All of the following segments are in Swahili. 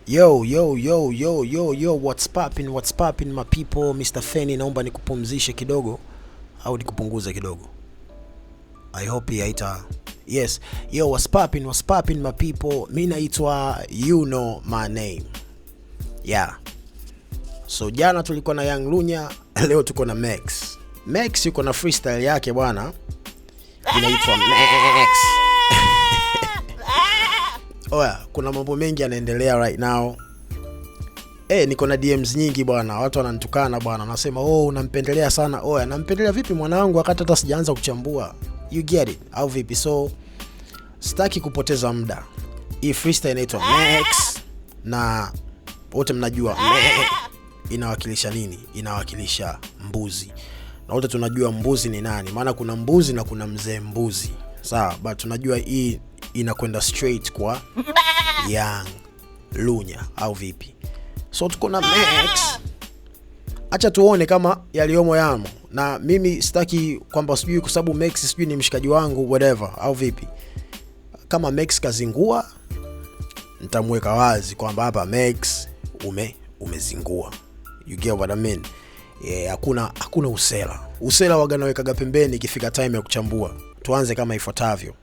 Yo, what's poppin my people. Mr. Feni, naomba nikupumzishe kidogo au nikupunguze kidogo. I hope haita. Yes, yo, what's poppin my people. Mimi naitwa you know my name. Yeah. So jana tulikuwa na Young Lunya, leo tuko na Max. Max yuko na freestyle yake bwana. Inaitwa Max. Oya, kuna mambo mengi yanaendelea right now. Niko na DMs nyingi bwana. Watu wananitukana bwana. Wanasema, unampendelea sana. Oya, nampendelea vipi mwanangu wakati hata sijaanza kuchambua? You get it? Au vipi? So sitaki kupoteza muda. Hii freestyle inaitwa Max na wote mnajua inawakilisha nini? Inawakilisha mbuzi. Na wote tunajua mbuzi ni nani. Maana kuna mbuzi na kuna mzee mbuzi. Sawa, but tunajua hii inakwenda straight kwa Young Lunya au vipi? So tuko na Max. Acha tuone kama yaliomo yamo. Na mimi sitaki kwamba sijui kwa sababu Max sijui ni mshikaji wangu whatever au vipi. Kama Max kazingua, nitamweka wazi kwamba hapa Max umezingua. You get what I mean? Hakuna usela. Usela waga nawekaga pembeni ikifika time ya kuchambua. Tuanze kama ifuatavyo.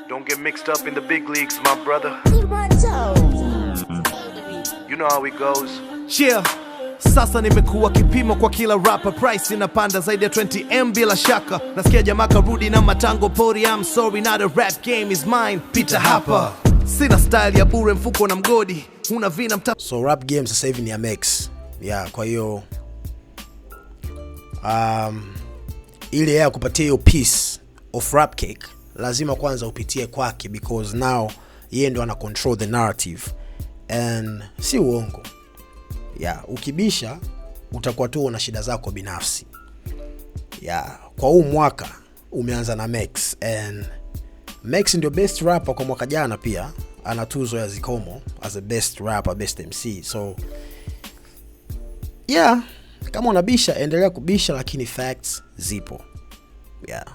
Don't get mixed up in the big leagues, my brother. You know how it goes. Yeah. Sasa nimekuwa kipimo kwa kila rapper, price inapanda zaidi ya 20M bila shaka. Nasikia jamaa karudi na matango pori, I'm sorry not a rap game is mine. Peter hapa. Sina style ya bure, mfuko na mgodi. Una vina mta. So rap game sasa hivi ni ya Max. Yeah, kwa hiyo ili yeye akupatie hiyo piece of rap cake, lazima kwanza upitie kwake because now yeye ndo ana control the narrative and si uongo. Yeah, ukibisha utakuwa tu una shida zako binafsi. Yeah, kwa huu mwaka umeanza na Max and Max ndio best rapper kwa mwaka jana, pia ana tuzo ya Zikomo as a best rapper, best MC. So yeah, kama unabisha endelea kubisha, lakini facts zipo. Yeah.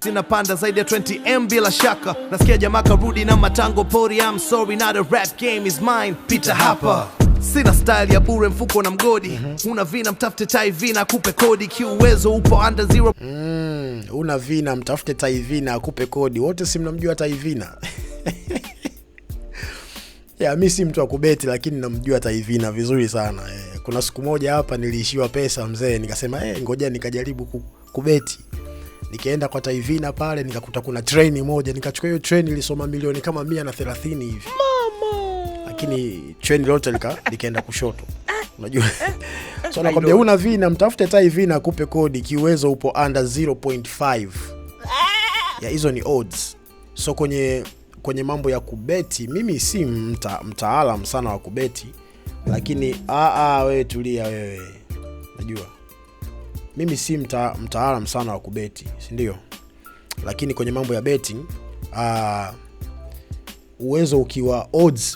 Zinapanda zaidi ya 20M bila shaka. Nasikia jamaa karudi na matango pori, I'm sorry not a rap game is mine. Peter hapa. Sina style ya bure, mfuko na mgodi. Una vina mtafute tai vina akupe kodi, kiuwezo upo under zero. Una vina mtafute tai vina akupe kodi. Wote si mnamjua tai vina. Yeah, mimi si mtu wa kubeti lakini namjua tai vina vizuri sana. Kuna siku moja hapa niliishiwa pesa mzee, nikasema ngoja nikajaribu kubeti. Nikaenda kwa tai vina pale, nikakuta kuna train moja, nikachukua hiyo train ilisoma milioni kama 130 hivi. Lakini train lote likaenda kushoto. Unajua? So nakwambia una vina mtafute tai vina akupe kodi, kiuwezo upo under 0.5. Ya hizo ni odds. So kwenye mambo ya kubeti mimi si mtaalam sana wa kubeti, lakini wewe tulia wewe. Unajua? Mimi si mtaalam sana wa kubeti, si ndio? Lakini kwenye mambo ya betting uwezo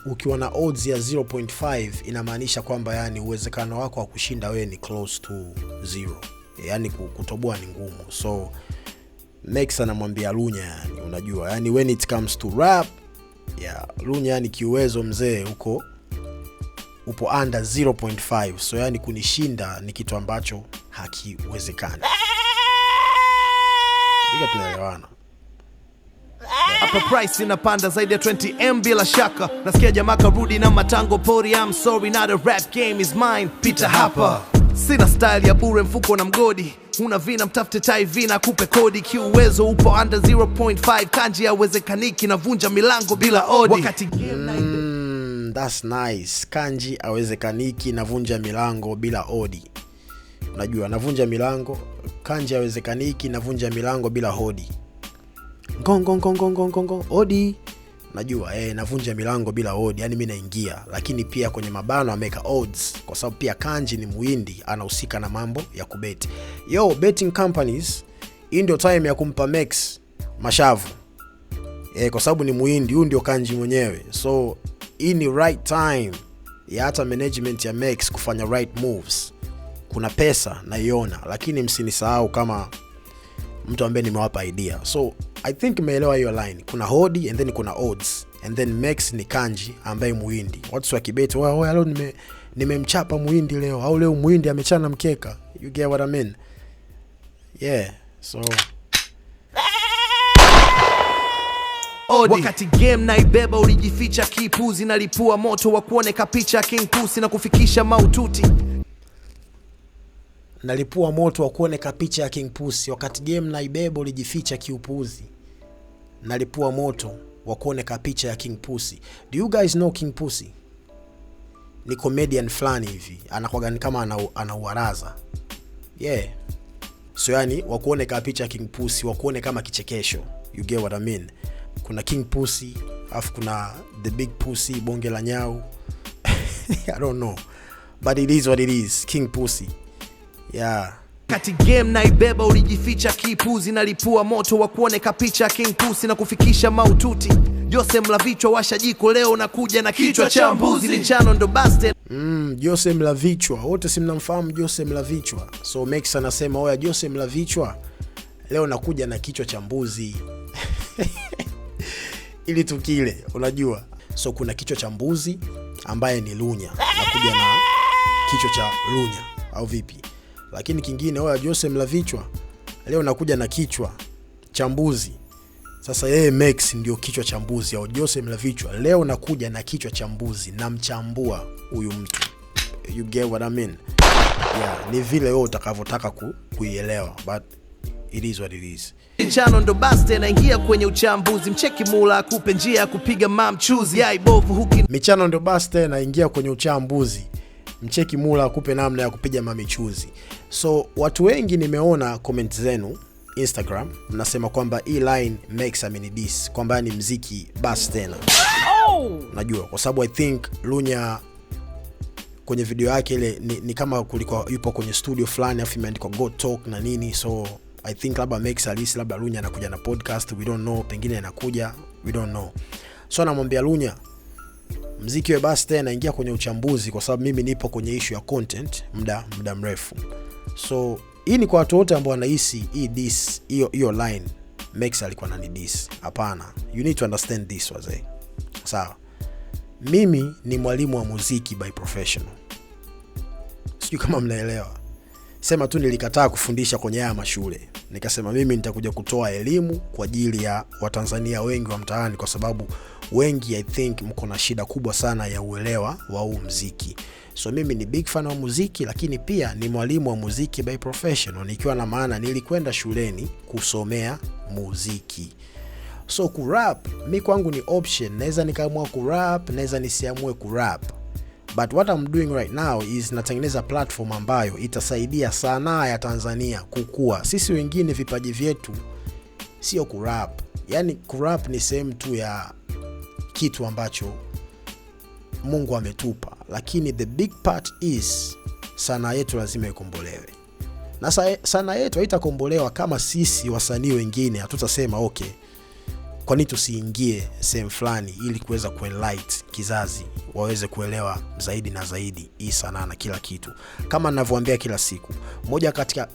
ukiwa na odds ya 0.5 inamaanisha kwamba yani uwezekano wako wa kushinda wewe ni close to 0. Yani kutoboa ni ngumu. So Max anamwambia Lunya, yani unajua, yani when it comes to rap, Lunya yani kiuwezo mzee upo under 0.5. So yani kunishinda ni kitu ambacho hakiwezekani. Hiyo tunaelewana. Hapa price inapanda zaidi ya 20M bila shaka. Nasikia jamaa karudi na matango pori, I'm sorry not a rap game is mine. Peter hapa. Sina style ya bure, mfuko na mgodi. Una vina mtafute tai vina akupe kodi, kiuwezo upo under 0.5. Kanji hawezekaniki navunja milango bila odi. Wakati that's nice. Kanji hawezekaniki navunja milango bila odi. Unajua navunja milango, kanji hawezekaniki navunja milango bila hodi. Ngong odi. Najua navunja milango bila odi, yani mimi naingia, lakini pia kwenye mabano ameka odds kwa sababu pia kanji ni muhindi, anahusika na mambo ya kubeti. Yo, betting companies, hii ndio time ya kumpa Max mashavu. Kwa sababu ni muhindi, huyu ndio kanji mwenyewe. So hii ni right time ya hata management ya Max kufanya right moves. Kuna pesa naiona, lakini msinisahau kama mtu ambaye nimewapa idea. So I think umeelewa hiyo line. Kuna hodi and then kuna odds and then Max ni kanji ambaye muhindi. Watu wa kibeti wao leo nimemchapa muhindi leo, au leo muhindi amechana mkeka. You get what I mean? Yeah. So wakati game na ibeba ulijificha kipuzi, nalipua moto wa kuoneka picha King Pussy na kufikisha maututi. Nalipua moto wa kuoneka picha ya King Pussy. Wakati game na ibeba ulijificha kiupuzi, nalipua moto wa kuoneka picha ya King Pussy. Do you guys know King Pussy? Ni comedian flani hivi, anakuwa kama anauaraza. Yeah. So yani wa kuoneka picha ya King Pussy, wa kuone kama kichekesho. You get what I mean? Kuna King Pussy, afu kuna the big pussy, bonge la nyau. I don't know, but it is what it is. King Pussy. Yeah. Kati game na ibeba ulijificha kipuzi, nalipua moto wa kuoneka picha King Pussy na kufikisha maututi. Jose Mlavichwa washa jiko leo nakuja na kichwa cha mbuzi, Lichano ndo baste. Jose Mlavichwa, wote si mnamfahamu Jose Mlavichwa. So Max anasema oya Jose Mlavichwa leo nakuja na kichwa cha mbuzi. Ili tukile, unajua. So kuna kichwa cha mbuzi ambaye ni Lunya, nakuja na kichwa cha Lunya au vipi? Lakini kingine oya Jose Mlavichwa leo nakuja na kichwa cha mbuzi. Sasa yeye Max ndio kichwa cha mbuzi, au Jose Mlavichwa leo nakuja na kichwa cha mbuzi na mchambua huyu mtu. You get what I mean? Yeah, ni vile wewe utakavotaka kuielewa, but it is what it is. Lichano ndo baste naingia kwenye uchambuzi, mcheki Mula akupe njia ya kupiga mamchuzi. Yai bovu huki Michano ndo baste naingia kwenye uchambuzi, mcheki Mula akupe namna ya kupiga mamichuzi. So watu wengi nimeona comment zenu Instagram mnasema kwamba hii line Max amenidis kwamba ni mziki basi tena. Najua kwa sababu I think Lunya kwenye video yake ile ni kama kulikuwa yupo kwenye studio fulani afu imeandikwa Go Talk na nini. So I think labda Max alisi labda Lunya anakuja na podcast, we don't know, pengine anakuja, we don't know. So anamwambia Lunya mziki we basi tena ingia kwenye uchambuzi, kwa sababu mimi nipo kwenye issue ya content muda mrefu. So hii ni kwa watu wote ambao wanahisi hii diss hiyo line Max alikuwa anani diss. Hapana, you need to understand this wazee. Sawa, mimi ni mwalimu wa muziki by professional. Sijui kama mnaelewa. Sema tu nilikataa kufundisha kwenye haya mashule, nikasema mimi nitakuja kutoa elimu kwa ajili ya Watanzania wengi wa mtaani, kwa sababu wengi I think mko na shida kubwa sana ya uelewa wa huu muziki. So mimi ni big fan wa muziki, lakini pia ni mwalimu wa muziki by professional, nikiwa na maana nilikwenda shuleni kusomea muziki. So kurap mimi kwangu ni option, naweza nikaamua kurap, naweza nisiamue kurap. But what I'm doing right now is natengeneza platform ambayo itasaidia sanaa ya Tanzania kukua. Sisi wengine vipaji vyetu sio kurap. Yani kurap ni sehemu tu ya kitu ambacho Mungu ametupa, lakini the big part is sanaa yetu lazima ikombolewe. Na sanaa yetu haitakombolewa kama sisi wasanii wengine hatutasema okay, kwa nini tusiingie sehemu fulani ili kuweza kuenlight kizazi waweze kuelewa zaidi na zaidi hii sanaa na kila kitu. Kama ninavyowaambia kila siku,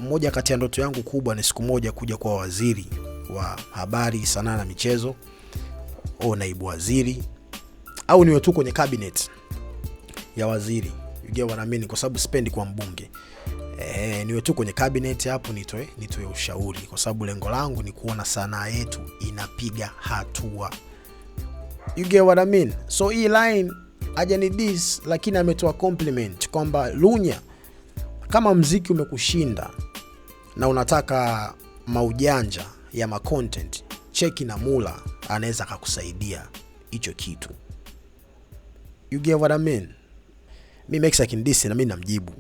moja kati ya ndoto yangu kubwa ni siku moja kuja kwa waziri wa habari, sanaa na michezo, au naibu waziri, au niwe tu kwenye cabinet ya waziri. You get what I mean? Kwa sababu sipendi kuwa mbunge. Niwe tu kwenye cabinet hapo nitoe ushauri, kwa sababu lengo langu ni kuona sanaa yetu inapiga hatua. You get what I mean? So hii line hajani diss, lakini ametoa compliment kwamba Lunya, kama mziki umekushinda na unataka maujanja ya content, cheki na Mula anaweza kukusaidia hicho kitu. You get what I mean? Mimi Max can diss na mimi namjibu,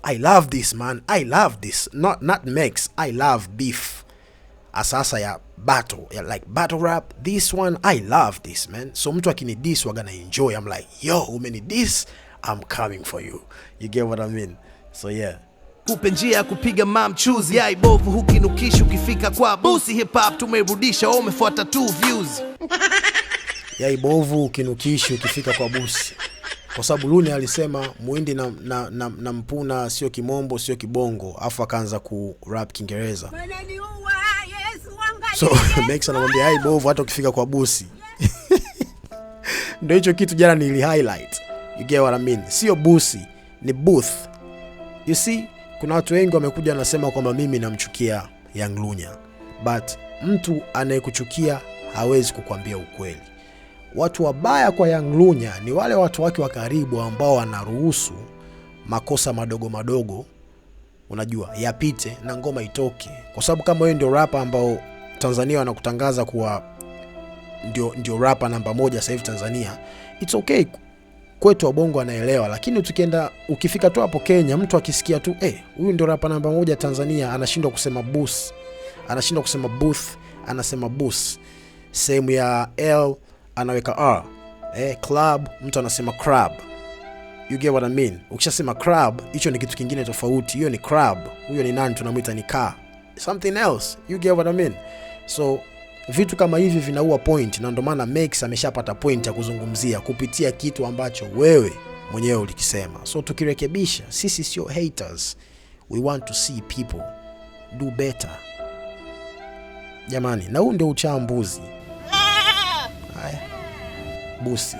I love this man, I love this. Not Max, I love beef. Asasa ya battle, ya like battle rap, this one I love this man. So mtu akini diss waga na enjoy. I'm like, yo, umeni diss, I'm coming for you. You get what I mean? So yeah. Kupe njia ya kupiga mamchuzi. Yai bovu hukinukishi ukifika kwa busi. Hip hop tumerudisha, umefuata 2 views. Yai bovu ukinukishi ukifika kwa busi. Kwa sababu Lunya alisema muhindi na mpuna sio kimombo sio kibongo, afu akaanza ku rap Kiingereza. So Max anamwambia hai bovu hata ukifika kwa busi. Ndio hicho kitu jana nili highlight. You get what I mean? Sio busi, ni booth. You see, kuna watu wengi wamekuja wanasema kwamba mimi namchukia Young Lunya. But mtu anayekuchukia hawezi kukwambia ukweli. Watu wabaya kwa Young Lunya ni wale watu wake wa karibu ambao wanaruhusu makosa madogo madogo, unajua, yapite na ngoma itoke. Kwa sababu kama wewe ndio rapper ambao Tanzania wanakutangaza kuwa ndio rapper namba 1 sasa hivi Tanzania, it's okay. Kwetu wabongo anaelewa, lakini ukifika tu hapo Kenya, mtu akisikia tu huyu ndio rapper namba 1 Tanzania, anashindwa kusema booth, anashindwa kusema booth, anasema booth. Sehemu ya L anaweka R. Club mtu anasema crab. You get what I mean? Ukishasema crab, hicho ni kitu kingine tofauti. Hiyo ni crab. Huyo ni nani tunamuita ni car. Something else. You get what I mean? So vitu kama hivi vinaua point, na ndio maana Max ameshapata point ya kuzungumzia kupitia kitu ambacho wewe mwenyewe ulikisema. So tukirekebisha, sisi sio haters. We want to see people do better. Jamani, na huu ndio uchambuzi. Haya. Busi.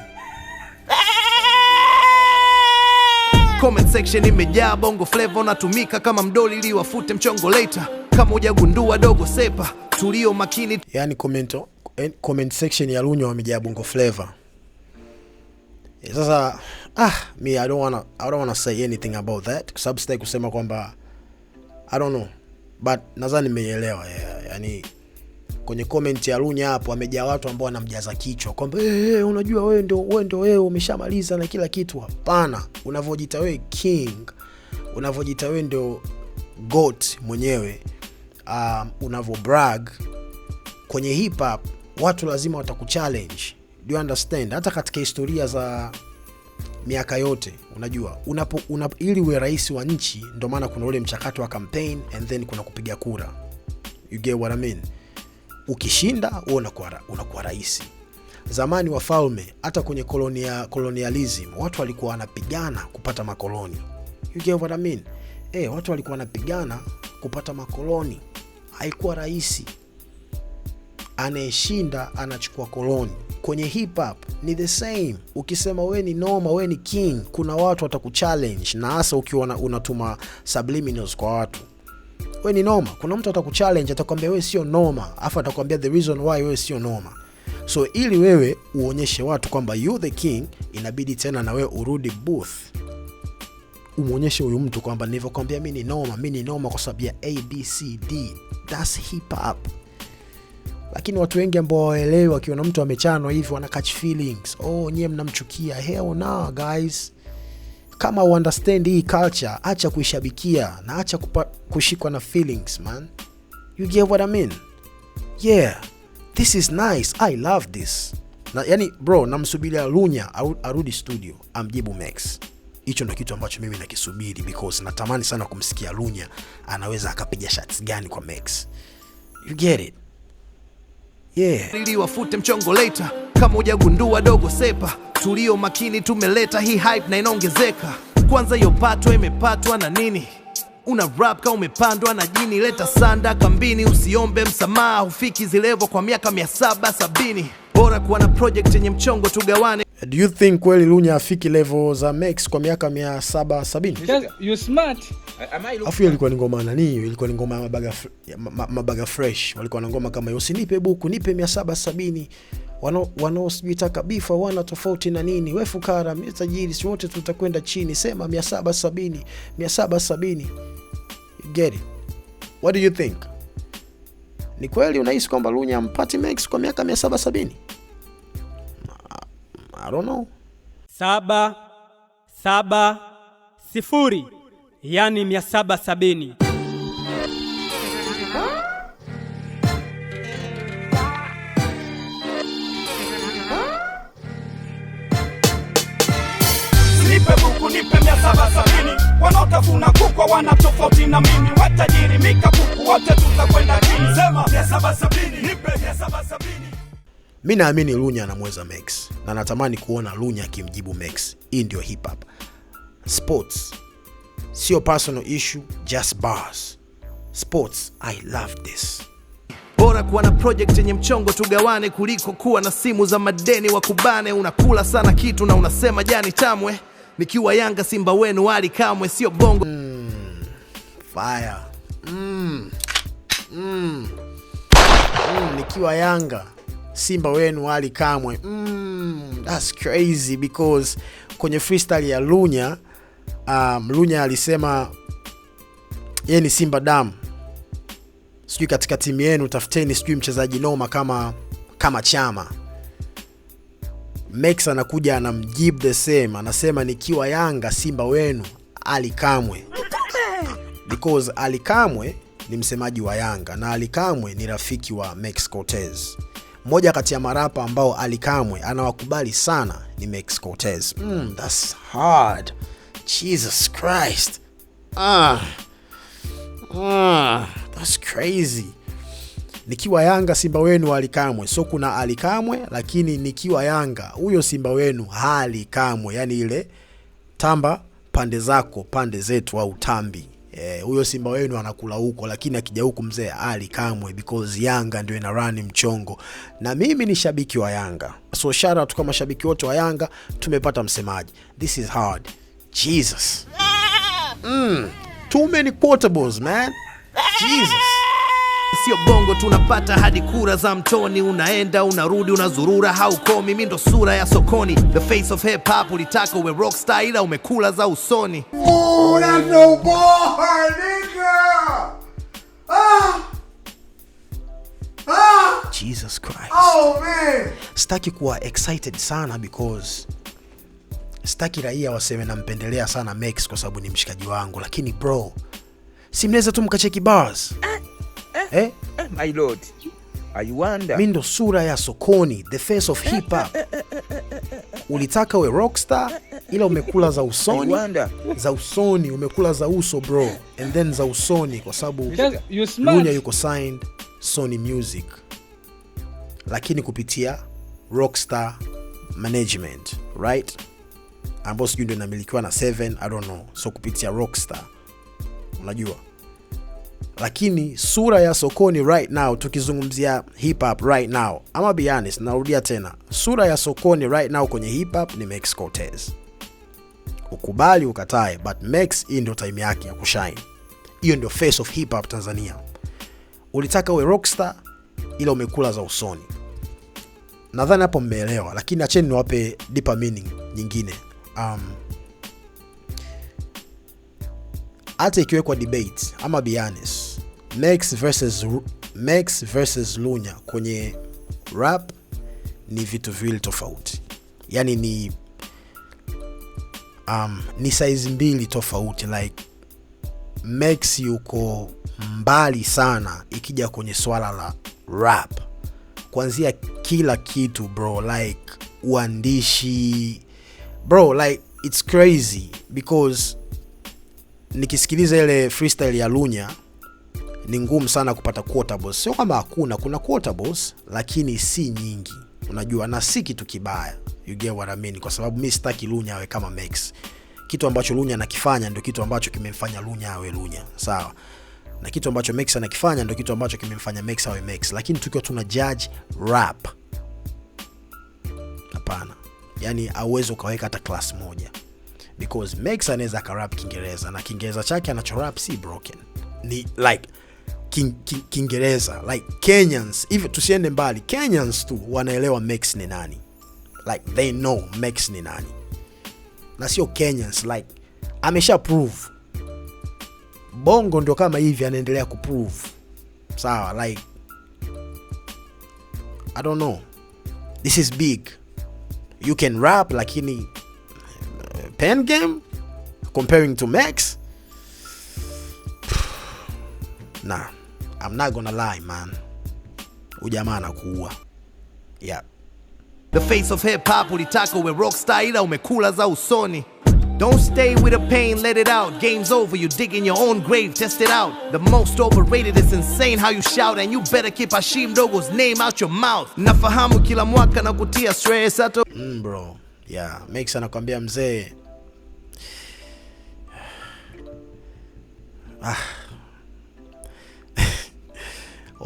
Comment section imejaa bongo flavor, natumika kama mdoli ili wafute mchongo later. Kama hujagundua dogo sepa, tulio makini. Yani comment section ya Lunya wamejaa bongo flavor. Sasa me I don't wanna say anything about that, kwa sababu sitaki kusema kwamba I don't know, but nadhani nimeelewa. Yani kwenye comment ya Lunya hapo wamejaa watu ambao wanamjaza kichwa kwamba unajua wewe ndio umeshamaliza na kila kitu. Hapana, unavyojiita wewe king, unavyojiita wewe ndio goat mwenyewe, unavyo brag kwenye hip hop, watu lazima watakuchallenge. Do you understand? Hata katika historia za miaka yote, unajua ili uwe rais wa nchi, ndio maana kuna ule mchakato wa campaign and then kuna kupiga kura. You get what I mean? Ukishinda unakuwa rais. Zamani wafalme, hata kwenye colonialism, watu walikuwa wanapigana kupata makoloni. You get what I mean? Watu walikuwa wanapigana kupata makoloni. Haikuwa rahisi. Anayeshinda anachukua koloni. Kwenye hip hop ni the same. Ukisema wewe ni noma, wewe ni king, kuna watu watakuchallenge, na hasa ukiwa unatuma subliminals kwa watu. Wewe ni noma, kuna mtu atakuchallenge, atakwambia wewe sio noma, afa atakwambia the reason why wewe sio noma. So ili wewe uonyeshe watu kwamba you the king, inabidi tena na wewe urudi booth. Umuonyeshe huyu mtu kwamba nilivyokuambia mimi ni noma kwa sababu ya ABCD. That's hip hop. Lakini watu wengi ambao waelewa, kiona mtu amechanwa hivi wana catch feelings. Nyewe mnamchukia. Hell no guys. Kama understand hii culture, acha kuishabikia na acha kushikwa na feelings, man. You get what I mean? Yeah, this is nice. I love this. Yani bro, namsubiria Lunya arudi studio amjibu Max. Hicho ndio kitu ambacho mimi nakisubiri, because natamani sana kumsikia Lunya anaweza akapiga shots gani kwa Max. You get it? Yeah. Ili wafute mchongo later. Kama hujagundua dogo sepa, tulio makini tumeleta hii hype na inaongezeka. Kwanza hiyo patwa imepatwa na nini? Una rap kama umepandwa na jini. Leta sanda kambini, usiombe msamaha, hufiki zilevo kwa miaka 770. Bora kuwa na project yenye mchongo tugawane. Do you think kweli Lunya afiki level za Max kwa miaka 770? You smart. Afu ilikuwa ni ngoma nani hiyo? Ilikuwa ni ngoma mabaga fresh. Walikuwa na ngoma kama usinipe buku, nipe 770. Wanaosijitaka bifa wana tofauti na nini? Wewe fukara, mimi tajiri, si wote tutakwenda chini. Sema 770. You get it? What do you think? Ni kweli unahisi kwamba Lunya ampati Max kwa miaka 770? I don't know. 770, yani 770. Nipe buku, nipe 770. Wanaotafuna kukwa wana tofauti na mimi. Watajiri mika buku, wote tutakwenda chini. Sema 770, nipe 770. Mimi naamini Lunya anamweza Max, na natamani kuona Lunya akimjibu Max. Hii ndio hip hop. Sports sio personal issue, just bars. Sports, I love this. Bora kuwa na project yenye mchongo tugawane, kuliko kuwa na simu za madeni wa kubane. Unakula sana kitu na unasema jani tamwe. Nikiwa Yanga Simba wenu Ali Kamwe, sio bongo. Fire. Nikiwa Yanga Simba wenu Ali Kamwe. That's crazy because kwenye freestyle ya Lunya, Lunya alisema yeye ni Simba damu. Sijui katika timu yenu tafuteni sijui mchezaji noma kama Chama. Max anakuja anamjibu the same, anasema nikiwa Yanga Simba wenu Ali Kamwe. Because Ali Kamwe ni msemaji wa Yanga na Ali Kamwe ni rafiki wa Max Cortez. Moja kati ya marapa ambao Ali Kamwe anawakubali sana ni Max Cortez. That's hard. Jesus Christ. That's crazy. Nikiwa Yanga Simba wenu Ali Kamwe. So kuna Ali Kamwe, lakini nikiwa Yanga huyo Simba wenu Ali Kamwe. Yani ile tamba pande zako pande zetu au tambi. Huyo Simba wenu anakula huko, lakini akija huku mzee Ali Kamwe, because Yanga ndio ina run mchongo. Na mimi ni shabiki wa Yanga. So shout out kwa mashabiki wote wa Yanga, tumepata msemaji. This is hard. Jesus. Too many quotables, man. Jesus. Sio bongo tunapata hadi kura za mtoni. Unaenda unarudi unazurura haukomi. Mimi ndo sura ya sokoni, the face of hip hop. Ulitaka uwe rockstar ila umekula za usoni. Oh, that's no bar, nigga. Jesus Christ. Oh man. Sitaki kuwa excited sana because sitaki raia waseme nampendelea sana Max kwa sababu ni mshikaji wangu, lakini bro, si mnaweza tu mkacheki bars? My lord, I wonder. Mimi ndo sura ya sokoni, the face of hip hop. Ulitaka we rockstar ila umekula za usoni. Za usoni umekula za uso bro, and then za usoni kwa sababu Lunya yuko signed Sony Music, lakini kupitia Rockstar Management, right? Ambao sijui ndio inamilikiwa na 7, I don't know. So kupitia Rockstar, unajua. Lakini sura ya sokoni right now, tukizungumzia hip hop right now, ama be honest, narudia tena, sura ya sokoni right now kwenye hip hop ni Max Cortez. Ukubali ukatae, but Max hii ndio time yake ya kushine. Hiyo ndio face of hip hop Tanzania. Ulitaka uwe rockstar ila umekula za usoni. Nadhani hapo mmeelewa, lakini acheni niwape deeper meaning nyingine. Hata ikiwekwa debate, ama be honest, Max versus Lunya kwenye rap ni vitu viwili tofauti. Yani ni size mbili tofauti. Like Max yuko mbali sana ikija kwenye swala la rap, kuanzia kila kitu bro, like uandishi bro, like it's crazy because nikisikiliza ile freestyle ya Lunya ni ngumu sana kupata quotables. Sio kama kuna quotables, lakini si nyingi, unajua, na si kitu kibaya. You get what I mean? Kwa sababu mimi sitaki Lunya awe kama Max. Kitu ambacho Lunya anakifanya ndio kitu ambacho kimemfanya Lunya awe Lunya, sawa? Na kitu ambacho Max anakifanya ndio kitu ambacho kimemfanya Max awe Max. Lakini tukiwa tuna judge rap, hapana. Yani hauwezi ukaweka hata class moja, because Max anaweza karap Kiingereza na Kiingereza chake anachorap si broken. Ni like Kiingereza, like Kenyans, even tusiende mbali, Kenyans tu wanaelewa Max ni nani. Like they know Max ni nani. Na sio Kenyans, like amesha prove. Bongo ndio kama hivi anaendelea kuprove. Sawa, like I don't know. This is big. You can rap, lakini pen game comparing to Max, nah, I'm not gonna lie man, ujamaa anakuua. Yeah. The face of hip hop. Ulitaka uwe rockstar ila umekula za usoni. Don't stay with the pain, let it out. Game's over, you dig in your own grave, test it out. The most overrated is insane how you shout, and you better keep Hashim Dogo's name out your mouth. Nafahamu kila mwaka na kutia stress ato. Bro, yeah, Max anakuambia mzee,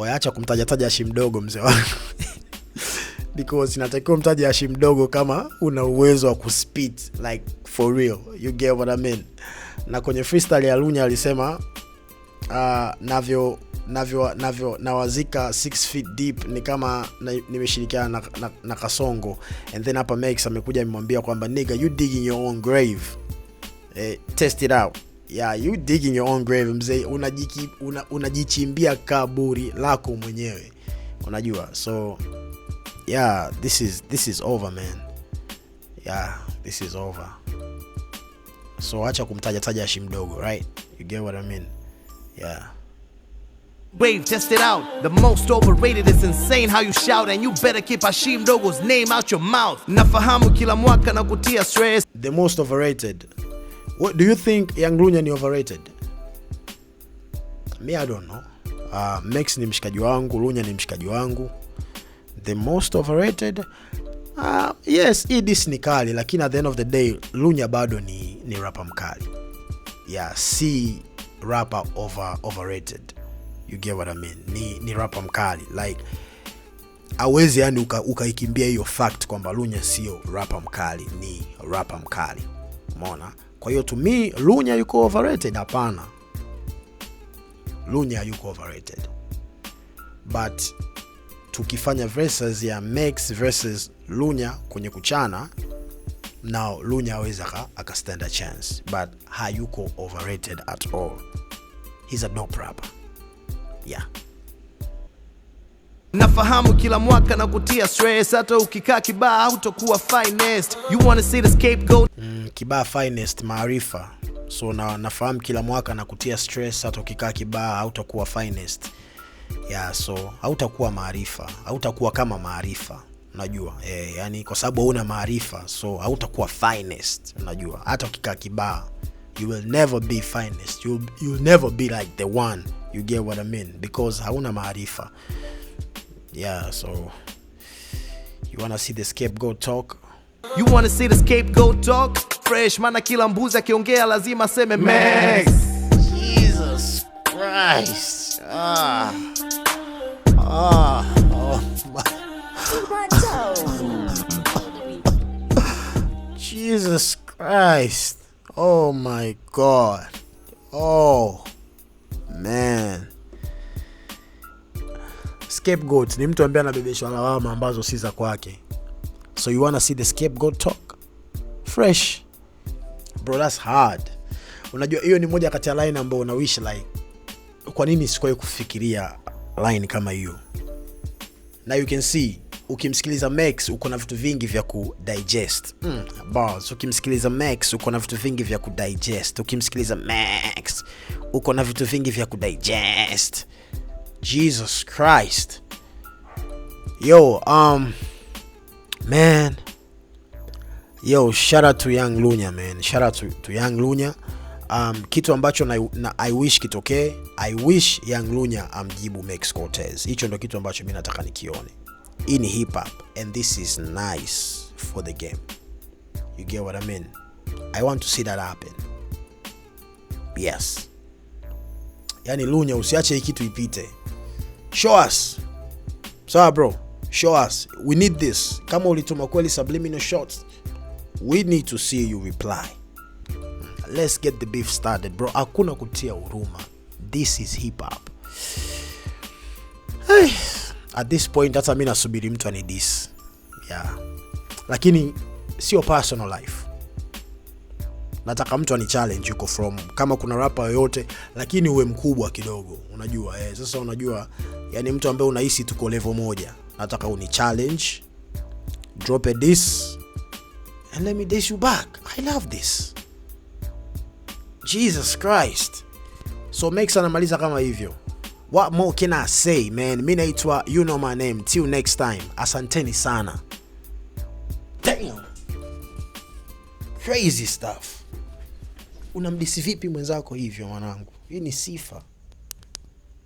Acha kumtaja Hashim Dogo mzee wangu. Because inatakiwa mtaje Hashim Dogo kama una uwezo wa kuspit like for real. You get what I mean? Na kwenye freestyle ya Lunya alisema nawazika 6 feet deep ni kama nimeshirikiana na Kasongo. And then hapa Max amekuja amemwambia kwamba nigga you digging your own grave. Test it out. Yeah, you digging your own grave mzee, unajichimbia kaburi lako mwenyewe. Unajua? So yeah, this is over man. Yeah, this is over. So acha kumtaja Hashim Dogo, right? You get what I mean? Yeah. Wave, test it out. The most overrated is insane how you shout, and you better keep Hashim Dogo's name out your mouth. Nafahamu kila mwaka na kutia stress. The most overrated. What do you think Young Lunya ni overrated? Me, I don't know. Max ni mshikaji wangu, Lunya ni mshikaji wangu. The most overrated? Yes, Idis ni kali, lakini at the end of the day Lunya bado ni rapper mkali. Yeah, si rapper overrated. You get what I mean? Ni rapper mkali. Like hawezi yani ukaikimbia hiyo fact kwamba Lunya sio rapper mkali, ni rapper mkali. Umeona? Kwa hiyo to me Lunya yuko overrated? Hapana. Lunya yuko overrated. But tukifanya verses ya Max versus Lunya kwenye kuchana, now Lunya hawezi aka stand a chance, but hayuko overrated at all. He's a dope rapper. Yeah. Nafahamu kila mwaka na kutia stress, hata ukikaa kibaa hutakuwa finest. You wanna see the scapegoat? Kibaa finest maarifa. So nafahamu kila mwaka na kutia stress, hata ukikaa kibaa hautakuwa finest. Yeah, so hautakuwa maarifa, hautakuwa kama maarifa. Unajua? Yani kwa sababu huna maarifa, so hautakuwa finest. Unajua? Hata ukikaa kibaa, you will never be finest. You'll never be like the one. You get what I mean? Because hauna maarifa. Yeah, so you wanna see the scapegoat talk? You wanna see the scapegoat talk? Fresh, mana kila mbuzi akiongea lazima seme Max. Jesus Christ. Oh my. Jesus Christ. Oh my God. Oh man. Scapegoat ni mtu ambaye anabebeshwa lawama ambazo si za kwake. So you wanna see the scapegoat talk? Fresh. Bro, that's hard. Unajua hiyo ni moja kati ya line ambayo una wish like kwa nini sikuwahi kufikiria line kama hiyo. Na you can see ukimsikiliza Max uko na vitu vingi vya kudigest. Boss, ukimsikiliza Max uko na vitu vingi vya kudigest. Ukimsikiliza Max uko na vitu vingi vya kudigest. Jesus Christ. Yo, man. Yo, shout out to Young Lunya, man. Shout out to Young Lunya. Kitu ambacho I wish kitokee, I wish Young Lunya amjibu Max Cortez. Hicho ndo kitu ambacho mimi nataka nikione. Hii ni hip hop and this is nice for the game. You get what I mean? I want to see that happen. Yes. Yani Lunya, usiache hii kitu ipite. Show us. Sawa bro, show us. We need this. Kama ulituma kweli subliminal shots, we need to see you reply. Let's get the beef started, bro. Hakuna kutia huruma. This is hip hop. Hey. At this point hata mimi nasubiri mtu anidis. Yeah. Lakini sio personal life. Nataka mtu ani challenge yuko from kama kuna rapper yoyote lakini uwe mkubwa kidogo. Unajua sasa unajua yani mtu ambaye unahisi tuko level moja. Nataka uni challenge. Drop a diss and let me diss you back. I love this. Jesus Christ. So Max anamaliza kama hivyo. What more can I say, man? Mimi naitwa You Know My Name. Till next time. Asanteni sana. Damn. Crazy stuff. Unamdisi vipi mwenzako hivyo mwanangu? Hii ni sifa.